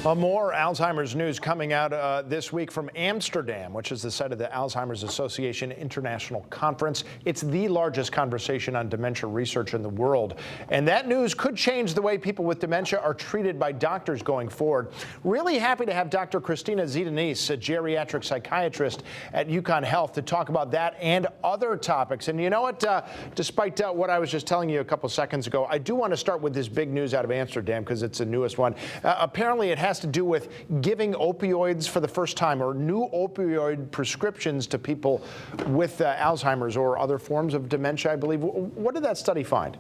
More Alzheimer's news coming out this week from Amsterdam, which is the site of the Alzheimer's Association International Conference. It's the largest conversation on dementia research in the world. And that news could change the way people with dementia are treated by doctors going forward. Really happy to have Dr. Kristina Zdanys, a geriatric psychiatrist at UConn Health, to talk about that and other topics. And you know what? Despite what I was just telling you a couple seconds ago, I do want to start with this big news out of Amsterdam because it's the newest one. Apparently, it has to do with giving opioids for the first time, or new opioid prescriptions to people with Alzheimer's or other forms of dementia, I believe. What did that study find?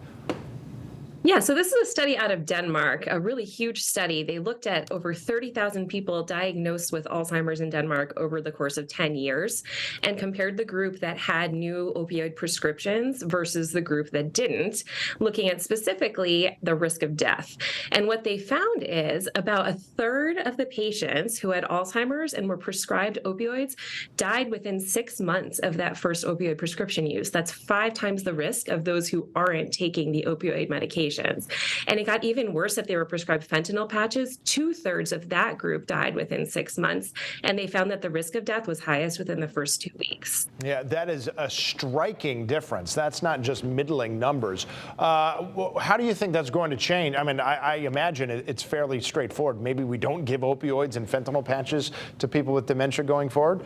Yeah, so this is a study out of Denmark, a really huge study. They looked at over 30,000 people diagnosed with Alzheimer's in Denmark over the course of 10 years and compared the group that had new opioid prescriptions versus the group that didn't, looking at specifically the risk of death. And what they found is about a third of the patients who had Alzheimer's and were prescribed opioids died within 6 months of that first opioid prescription use. That's 5 times the risk of those who aren't taking the opioid medication. And it got even worse if they were prescribed fentanyl patches. 2/3 of that group died within 6 months. And they found that the risk of death was highest within the first 2 weeks. Yeah, that is a striking difference. That's not just middling numbers. How do you think that's going to change? I mean, I imagine it's fairly straightforward. Maybe we don't give opioids and fentanyl patches to people with dementia going forward?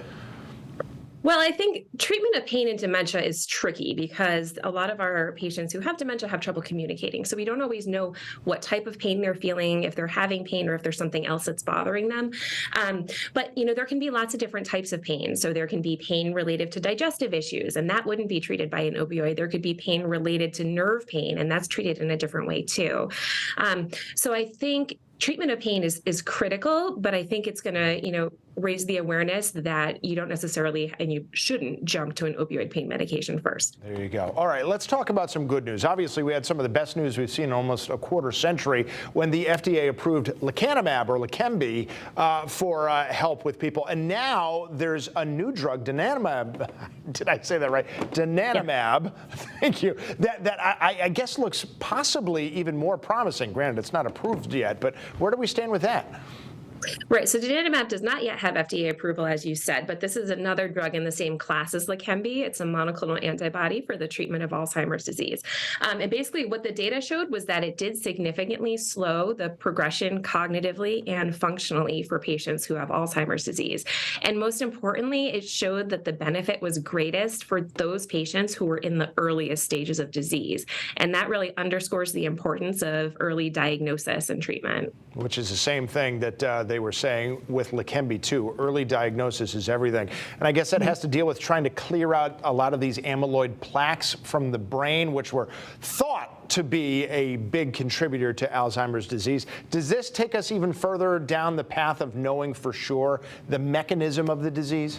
Well, I think treatment of pain in dementia is tricky because a lot of our patients who have dementia have trouble communicating. So we don't always know what type of pain they're feeling, if they're having pain, or if there's something else that's bothering them. But, you know, there can be lots of different types of pain. So there can be pain related to digestive issues, and that wouldn't be treated by an opioid. There could be pain related to nerve pain, and that's treated in a different way too. So I think treatment of pain is critical, but I think it's going to, raise the awareness that you don't necessarily and you shouldn't jump to an opioid pain medication first. There you go. All right, let's talk about some good news. Obviously, we had some of the best news we've seen in almost a quarter century when the FDA approved lecanemab, or Leqembi, for help with people. And now there's a new drug, donanemab. Did I say that right? Donanemab. Yeah. Thank you. That I guess looks possibly even more promising. Granted, it's not approved yet, but where do we stand with that? Right. So donanemab does not yet have FDA approval, as you said, but this is another drug in the same class as Leqembi. It's a monoclonal antibody for the treatment of Alzheimer's disease. And basically what the data showed was that it did significantly slow the progression cognitively and functionally for patients who have Alzheimer's disease. And most importantly, it showed that the benefit was greatest for those patients who were in the earliest stages of disease. And that really underscores the importance of early diagnosis and treatment. Which is the same thing that they were saying with Leqembi too. Early diagnosis is everything. And I guess that has to deal with trying to clear out a lot of these amyloid plaques from the brain, which were thought to be a big contributor to Alzheimer's disease. Does this take us even further down the path of knowing for sure the mechanism of the disease?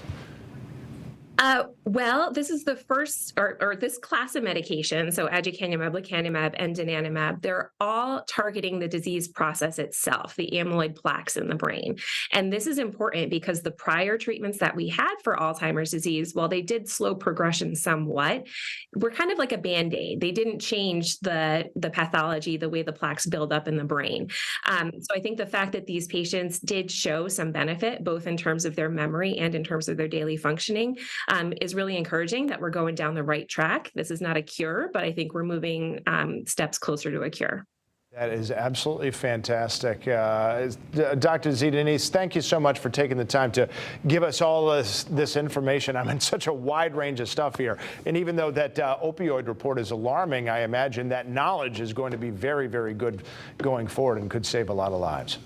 Well, this is the first, or this class of medication, so aducanumab, lecanemab, and donanemab, they're all targeting the disease process itself, the amyloid plaques in the brain. And this is important because the prior treatments that we had for Alzheimer's disease, while they did slow progression somewhat, were kind of like a Band-Aid. They didn't change the pathology, the way the plaques build up in the brain. So I think the fact that these patients did show some benefit, both in terms of their memory and in terms of their daily functioning, is really encouraging that we're going down the right track. This is not a cure, but I think we're moving steps closer to a cure. That is absolutely fantastic. Dr. Zdanys, thank you so much for taking the time to give us all this information. I'm in such a wide range of stuff here. And even though that opioid report is alarming, I imagine that knowledge is going to be very, very good going forward and could save a lot of lives.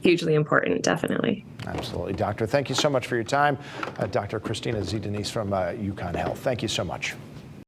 Hugely important, definitely. Absolutely. Doctor, thank you so much for your time. Dr. Kristina Zdanys from UConn Health. Thank you so much.